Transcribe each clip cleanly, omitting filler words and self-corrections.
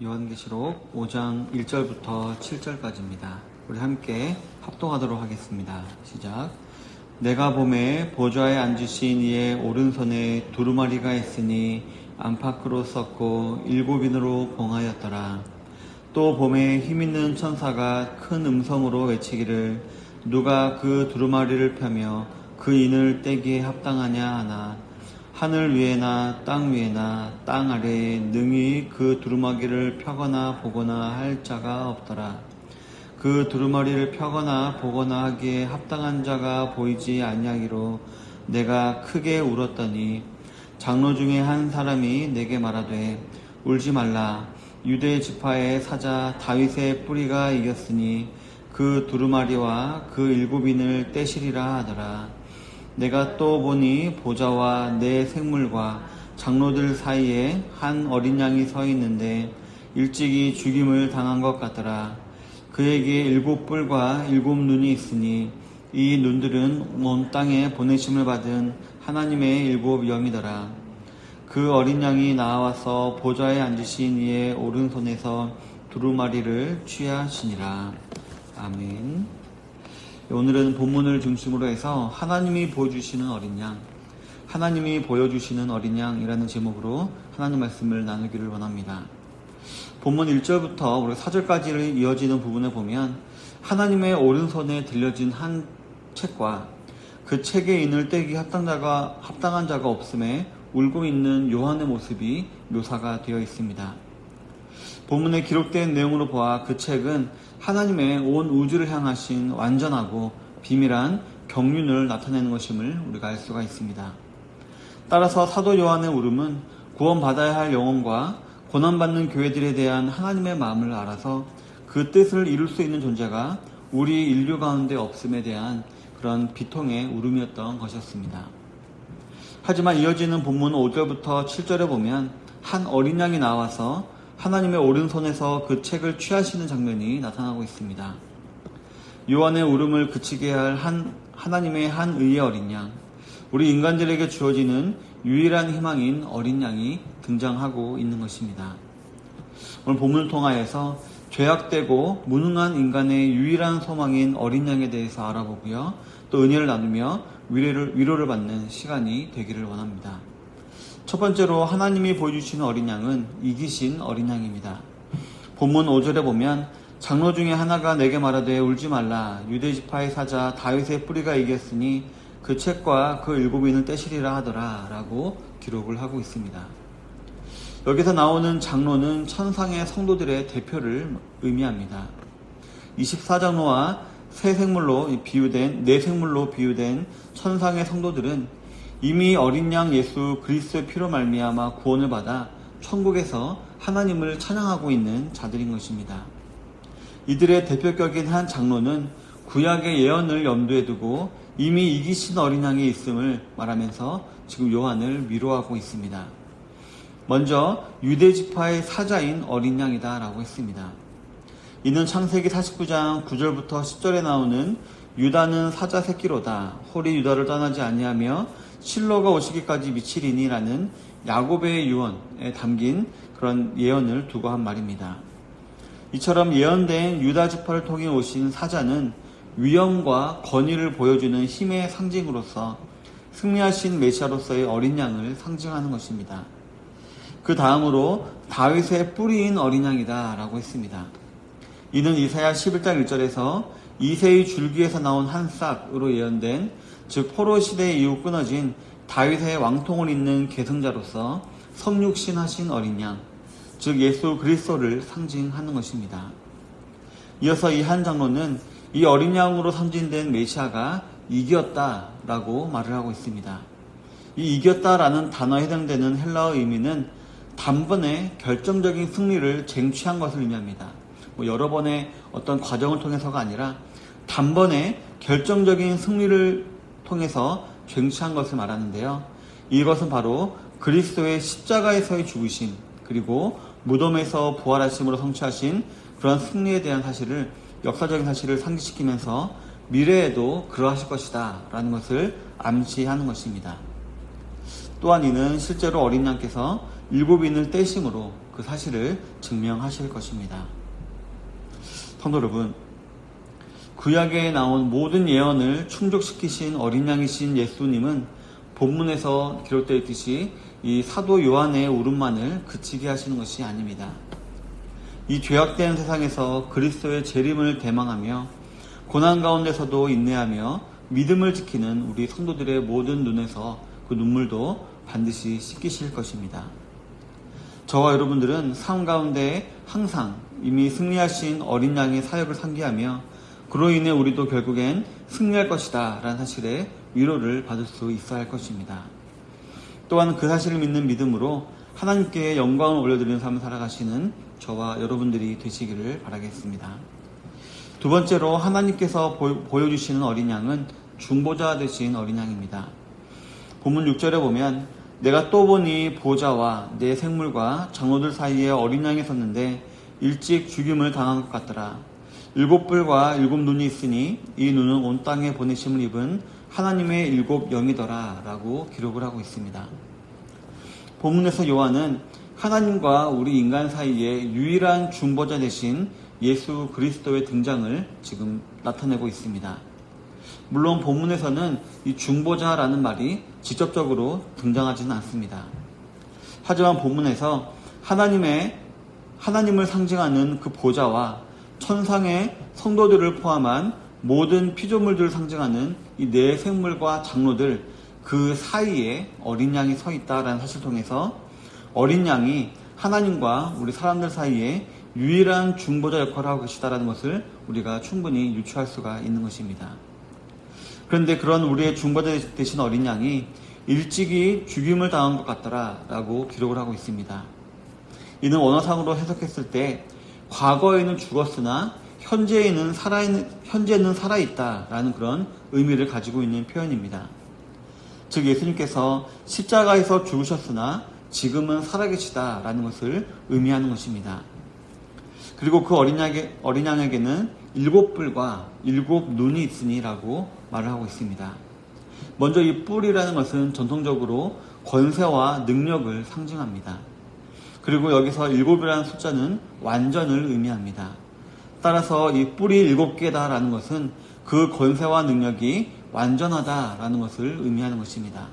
요한계시록 5장 1절부터 7절까지입니다. 우리 함께 합독하도록 하겠습니다. 시작. 내가 보매 보좌에 앉으신 이의 오른손에 두루마리가 있으니 안팎으로 썼고 7인으로 봉하였더라. 또 보매 힘있는 천사가 큰 음성으로 외치기를 누가 그 두루마리를 펴며 그 인을 떼기에 합당하냐 하나 하늘 위에나 땅 위에나 땅 아래에 능히 그 두루마기를 펴거나 보거나 할 자가 없더라. 그 두루마리를 펴거나 보거나 하기에 합당한 자가 보이지 아니하기로 내가 크게 울었더니 장로 중에 한 사람이 내게 말하되 울지 말라. 유대 지파의 사자 다윗의 뿌리가 이겼으니 그 두루마리와 그 7인을 떼시리라 하더라. 내가 또 보니 보좌와 내 생물과 장로들 사이에 한 어린 양이 서 있는데 일찍이 죽임을 당한 것 같더라. 그에게 7뿔과 7눈이 있으니 이 눈들은 온 땅에 보내심을 받은 하나님의 7영이더라. 그 어린 양이 나와서 보좌에 앉으신 이의 오른손에서 두루마리를 취하시니라. 아멘. 오늘은 본문을 중심으로 해서 하나님이 보여주시는 어린 양, 하나님이 보여주시는 어린 양이라는 제목으로 하나님 말씀을 나누기를 원합니다. 본문 1절부터 우리 4절까지 이어지는 부분을 보면 하나님의 오른손에 들려진 한 책과 그 책의 인을 떼기 합당한 자가 없음에 울고 있는 요한의 모습이 묘사가 되어 있습니다. 본문에 기록된 내용으로 보아 그 책은 하나님의 온 우주를 향하신 완전하고 비밀한 경륜을 나타내는 것임을 우리가 알 수가 있습니다. 따라서 사도 요한의 울음은 구원받아야 할 영혼과 고난받는 교회들에 대한 하나님의 마음을 알아서 그 뜻을 이룰 수 있는 존재가 우리 인류 가운데 없음에 대한 그런 비통의 울음이었던 것이었습니다. 하지만 이어지는 본문 5절부터 7절에 보면 한 어린 양이 나와서 하나님의 오른손에서 그 책을 취하시는 장면이 나타나고 있습니다. 요한의 울음을 그치게 할 하나님의 한 의의 어린 양, 우리 인간들에게 주어지는 유일한 희망인 어린 양이 등장하고 있는 것입니다. 오늘 본문을 통하여서 죄악되고 무능한 인간의 유일한 소망인 어린 양에 대해서 알아보고요. 또 은혜를 나누며 위로를 받는 시간이 되기를 원합니다. 첫 번째로 하나님이 보여주시는 어린 양은 이기신 어린 양입니다. 본문 5절에 보면 장로 중에 하나가 내게 말하되 울지 말라. 유대 지파의 사자 다윗의 뿌리가 이겼으니 그 책과 그 7인을 떼시리라 하더라 라고 기록을 하고 있습니다. 여기서 나오는 장로는 천상의 성도들의 대표를 의미합니다. 24장로와 네 생물로 비유된 천상의 성도들은 이미 어린 양 예수 그리스도의 피로 말미암아 구원을 받아 천국에서 하나님을 찬양하고 있는 자들인 것입니다. 이들의 대표격인 한 장로는 구약의 예언을 염두에 두고 이미 이기신 어린 양이 있음을 말하면서 지금 요한을 위로하고 있습니다. 먼저 유대 지파의 사자인 어린 양이다 라고 했습니다. 이는 창세기 49장 9절부터 10절에 나오는 유다는 사자 새끼로다. 홀이 유다를 떠나지 아니하며 실로가 오시기까지 미치리니라는 야곱의 유언에 담긴 그런 예언을 두고 한 말입니다. 이처럼 예언된 유다 지파를 통해 오신 사자는 위엄과 권위를 보여주는 힘의 상징으로서 승리하신 메시아로서의 어린 양을 상징하는 것입니다. 그 다음으로 다윗의 뿌리인 어린 양이다 라고 했습니다. 이는 이사야 11장 1절에서 이새의 줄기에서 나온 한 싹으로 예언된 즉 포로 시대 이후 끊어진 다윗의 왕통을 잇는 계승자로서 성육신하신 어린 양, 즉 예수 그리스도를 상징하는 것입니다. 이어서 이 한 장로는 이 어린 양으로 선진된 메시아가 이겼다라고 말을 하고 있습니다. 이 이겼다라는 단어에 해당되는 헬라어 의미는 단번에 결정적인 승리를 쟁취한 것을 의미합니다. 여러 번의 어떤 과정을 통해서가 아니라 단번에 결정적인 승리를 통해서 쟁취한 것을 말하는데요. 이것은 바로 그리스도의 십자가에서의 죽으심 그리고 무덤에서 부활하심으로 성취하신 그런 승리에 대한 사실을 역사적인 사실을 상기시키면서 미래에도 그러하실 것이다 라는 것을 암시하는 것입니다. 또한 이는 실제로 어린 양께서 일곱인을 떼심으로 그 사실을 증명하실 것입니다. 성도 여러분, 구약에 나온 모든 예언을 충족시키신 어린 양이신 예수님은 본문에서 기록되어 있듯이 이 사도 요한의 울음만을 그치게 하시는 것이 아닙니다. 이 죄악된 세상에서 그리스도의 재림을 대망하며 고난 가운데서도 인내하며 믿음을 지키는 우리 성도들의 모든 눈에서 그 눈물도 반드시 씻기실 것입니다. 저와 여러분들은 삶 가운데 항상 이미 승리하신 어린 양의 사역을 상기하며 그로 인해 우리도 결국엔 승리할 것이다 라는 사실에 위로를 받을 수 있어야 할 것입니다. 또한 그 사실을 믿는 믿음으로 하나님께 영광을 올려드리는 삶을 살아가시는 저와 여러분들이 되시기를 바라겠습니다. 두 번째로 하나님께서 보여주시는 어린 양은 중보자 되신 어린 양입니다. 본문 6절에 보면 내가 또 보니 보좌와 내 생물과 장로들 사이에 어린 양이 섰는데 일찍 죽임을 당한 것 같더라. 7뿔과 7눈이 있으니 이 눈은 온 땅에 보내심을 입은 하나님의 7영이더라 라고 기록을 하고 있습니다. 본문에서 요한은 하나님과 우리 인간 사이에 유일한 중보자 되신 예수 그리스도의 등장을 지금 나타내고 있습니다. 물론 본문에서는 이 중보자라는 말이 직접적으로 등장하지는 않습니다. 하지만 본문에서 하나님을 상징하는 그 보좌와 천상의 성도들을 포함한 모든 피조물들을 상징하는 이 네 생물과 장로들 그 사이에 어린 양이 서 있다라는 사실을 통해서 어린 양이 하나님과 우리 사람들 사이에 유일한 중보자 역할을 하고 계시다라는 것을 우리가 충분히 유추할 수가 있는 것입니다. 그런데 그런 우리의 중보자 되신 어린 양이 일찍이 죽임을 당한 것 같더라 라고 기록을 하고 있습니다. 이는 원어상으로 해석했을 때 과거에는 죽었으나 현재는 살아있다라는 그런 의미를 가지고 있는 표현입니다. 즉 예수님께서 십자가에서 죽으셨으나 지금은 살아계시다라는 것을 의미하는 것입니다. 그리고 그 어린 양에게는 7뿔과 7눈이 있으니라고 말을 하고 있습니다. 먼저 이 뿔이라는 것은 전통적으로 권세와 능력을 상징합니다. 그리고 여기서 7이라는 숫자는 완전을 의미합니다. 따라서 이 뿔이 7개다라는 것은 그 권세와 능력이 완전하다라는 것을 의미하는 것입니다.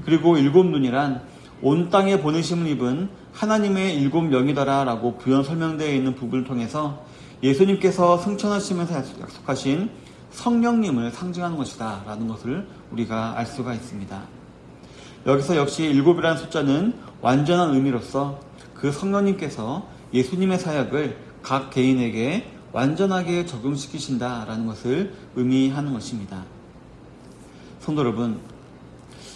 그리고 7눈이란 온 땅에 보내심을 입은 하나님의 7영이더라 라고 부연 설명되어 있는 부분을 통해서 예수님께서 승천하시면서 약속하신 성령님을 상징하는 것이다 라는 것을 우리가 알 수가 있습니다. 여기서 역시 7이라는 숫자는 완전한 의미로서 그 성령님께서 예수님의 사역을 각 개인에게 완전하게 적용시키신다라는 것을 의미하는 것입니다. 성도 여러분,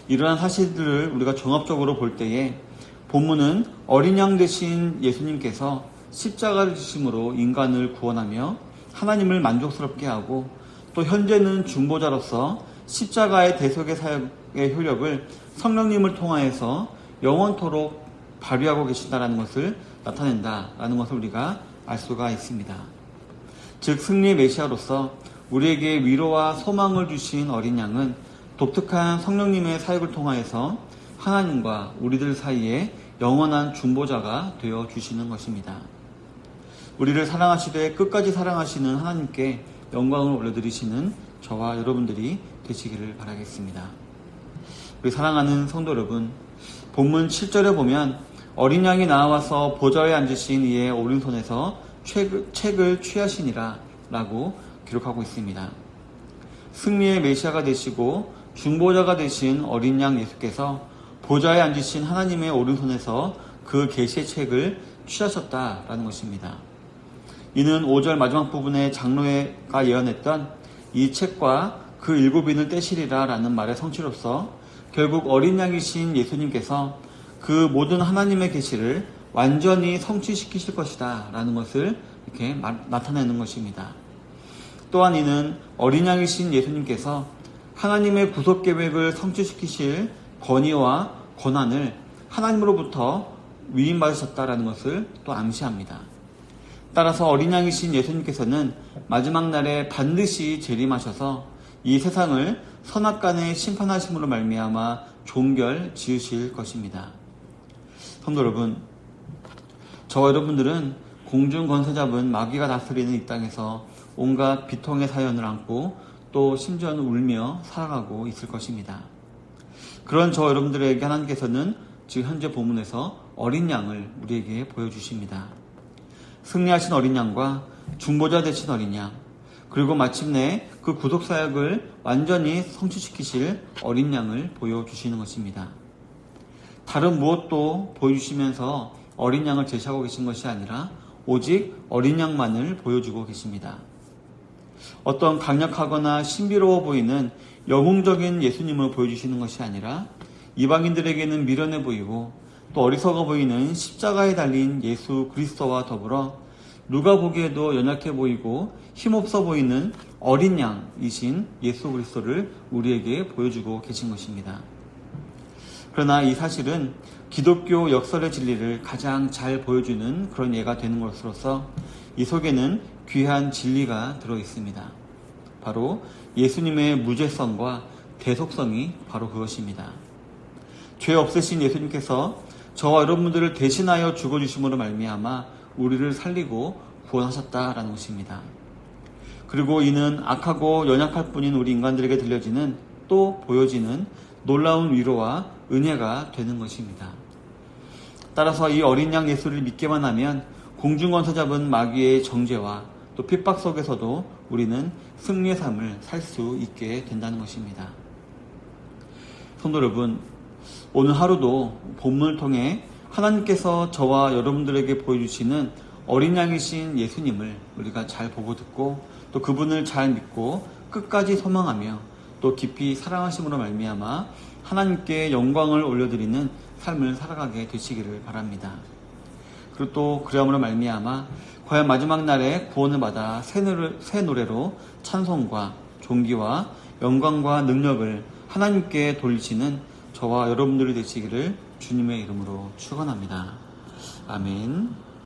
이러한 사실들을 우리가 종합적으로 볼 때에 본문은 어린 양 되신 예수님께서 십자가를 지심으로 인간을 구원하며 하나님을 만족스럽게 하고 또 현재는 중보자로서 십자가의 대속의 사역의 효력을 성령님을 통하여서 영원토록 발휘하고 계신다는 것을 나타낸다라는 것을 우리가 알 수가 있습니다. 즉 승리의 메시아로서 우리에게 위로와 소망을 주신 어린 양은 독특한 성령님의 사역을 통하여서 하나님과 우리들 사이에 영원한 중보자가 되어 주시는 것입니다. 우리를 사랑하시되 끝까지 사랑하시는 하나님께 영광을 올려드리시는 저와 여러분들이 되시기를 바라겠습니다. 우리 사랑하는 성도 여러분, 본문 7절에 보면 어린 양이 나와서 보좌에 앉으신 이의 오른손에서 책을 취하시니라 라고 기록하고 있습니다. 승리의 메시아가 되시고 중보자가 되신 어린 양 예수께서 보좌에 앉으신 하나님의 오른손에서 그 계시의 책을 취하셨다라는 것입니다. 이는 5절 마지막 부분에 장로가 예언했던 이 책과 그 7인을 떼시리라 라는 말의 성취로서 결국 어린 양이신 예수님께서 그 모든 하나님의 계시를 완전히 성취시키실 것이다 라는 것을 이렇게 나타내는 것입니다. 또한 이는 어린 양이신 예수님께서 하나님의 구속 계획을 성취시키실 권위와 권한을 하나님으로부터 위임받으셨다라는 것을 또 암시합니다. 따라서 어린 양이신 예수님께서는 마지막 날에 반드시 재림하셔서 이 세상을 선악간에 심판하심으로 말미암아 종결 지으실 것입니다. 성도 여러분, 저와 여러분들은 공중권세 잡은 마귀가 다스리는 이 땅에서 온갖 비통의 사연을 안고 또 심지어는 울며 살아가고 있을 것입니다. 그런 저와 여러분들에게 하나님께서는 지금 현재 본문에서 어린 양을 우리에게 보여주십니다. 승리하신 어린 양과 중보자 되신 어린 양, 그리고 마침내 그 구속사역을 완전히 성취시키실 어린 양을 보여주시는 것입니다. 다른 무엇도 보여주시면서 어린 양을 제시하고 계신 것이 아니라 오직 어린 양만을 보여주고 계십니다. 어떤 강력하거나 신비로워 보이는 영웅적인 예수님을 보여주시는 것이 아니라 이방인들에게는 미련해 보이고 또 어리석어 보이는 십자가에 달린 예수 그리스도와 더불어 누가 보기에도 연약해 보이고 힘없어 보이는 어린 양이신 예수 그리스도를 우리에게 보여주고 계신 것입니다. 그러나 이 사실은 기독교 역설의 진리를 가장 잘 보여주는 그런 예가 되는 것으로서 이 속에는 귀한 진리가 들어 있습니다. 바로 예수님의 무죄성과 대속성이 바로 그것입니다. 죄 없으신 예수님께서 저와 여러분들을 대신하여 죽어주심으로 말미암아 우리를 살리고 구원하셨다라는 것입니다. 그리고 이는 악하고 연약할 뿐인 우리 인간들에게 들려지는 또 보여지는 놀라운 위로와 은혜가 되는 것입니다. 따라서 이 어린 양 예수를 믿기만 하면 공중권세 잡은 마귀의 정죄와 또 핍박 속에서도 우리는 승리의 삶을 살 수 있게 된다는 것입니다. 성도 여러분, 오늘 하루도 본문을 통해 하나님께서 저와 여러분들에게 보여주시는 어린 양이신 예수님을 우리가 잘 보고 듣고 또 그분을 잘 믿고 끝까지 소망하며 또 깊이 사랑하심으로 말미암아 하나님께 영광을 올려드리는 삶을 살아가게 되시기를 바랍니다. 그리고 또 그러함으로 말미암아 과연 마지막 날에 구원을 받아 새 노래로 찬송과 존귀와 영광과 능력을 하나님께 돌리시는 저와 여러분들이 되시기를 주님의 이름으로 축원합니다. 아멘.